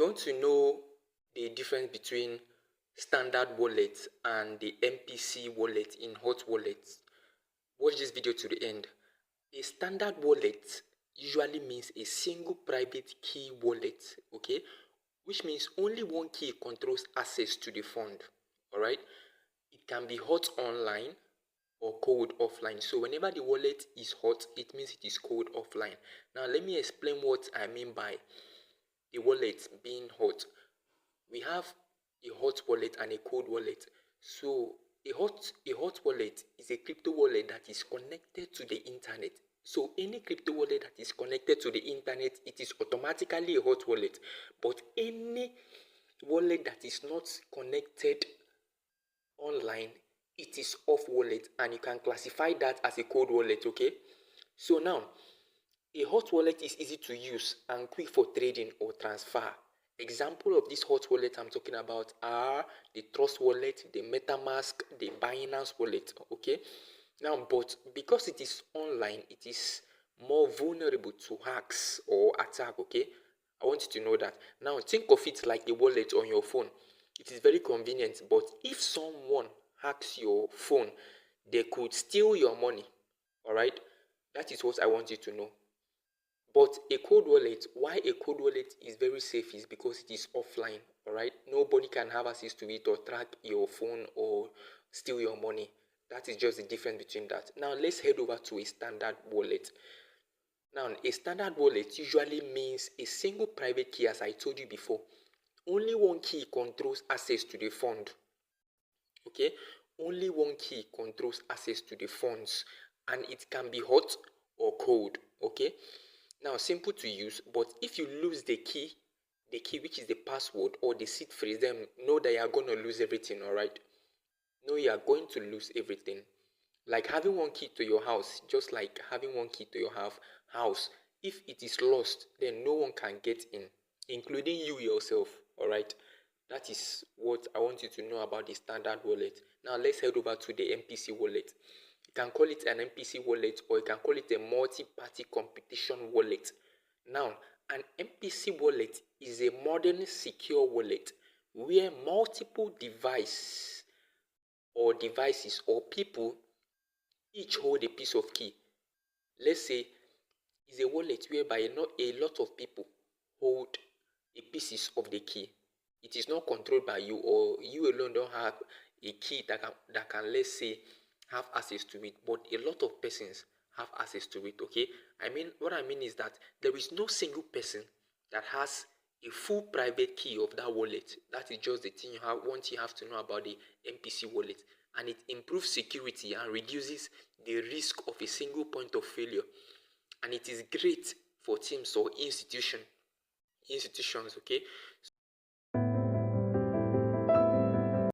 you want to know the difference between standard wallet and the MPC wallet in hot wallets, watch this video to the end. A standard wallet usually means a single private key wallet, okay, which means only one key controls access to the fund. All right, it can be hot online or cold offline. So whenever the wallet is hot, it means it is cold offline. Now let me explain what I mean by the wallet being hot. We have a hot wallet and a cold wallet. So a hot wallet is a crypto wallet that is connected to the internet. So any crypto wallet that is connected to the internet, it is automatically a hot wallet. But any wallet that is not connected online, it is off wallet, and you can classify that as a cold wallet, okay? So now, a hot wallet is easy to use and quick for trading or transfer. Example of this hot wallet I'm talking about are the Trust wallet, the MetaMask, the Binance wallet, okay? Now, but because it is online, it is more vulnerable to hacks or attack, okay? I want you to know that. Now, think of it like a wallet on your phone. It is very convenient, but if someone hacks your phone, they could steal your money, all right? That is what I want you to know. But a cold wallet, why a cold wallet is very safe is because it is offline, all right? Nobody can have access to it or track your phone or steal your money. That is just the difference between that. Now, let's head over to a standard wallet. Now, a standard wallet usually means a single private key, as I told you before. Only one key controls access to the fund, okay? Only one key controls access to the funds, and it can be hot or cold, okay? Now, simple to use, but if you lose the key which is the password or the seed phrase, then know that you are going to lose everything, all right? No, you are going to lose everything. Like having one key to your house, just like having one key to your house. If it is lost, then no one can get in, including you yourself, all right? That is what I want you to know about the standard wallet. Now, let's head over to the MPC wallet. You can call it an MPC wallet, or you can call it a multi-party computation wallet. Now, an MPC wallet is a modern secure wallet where multiple devices or people each hold a piece of key. Let's say it's a wallet whereby not a lot of people hold a pieces of the key. It is not controlled by you, or you alone don't have a key that can let's say have access to it, but a lot of persons have access to it, okay? What I mean is that there is no single person that has a full private key of that wallet. That is just the thing you have to know about the MPC wallet, and it improves security and reduces the risk of a single point of failure, and it is great for teams or institutions, okay?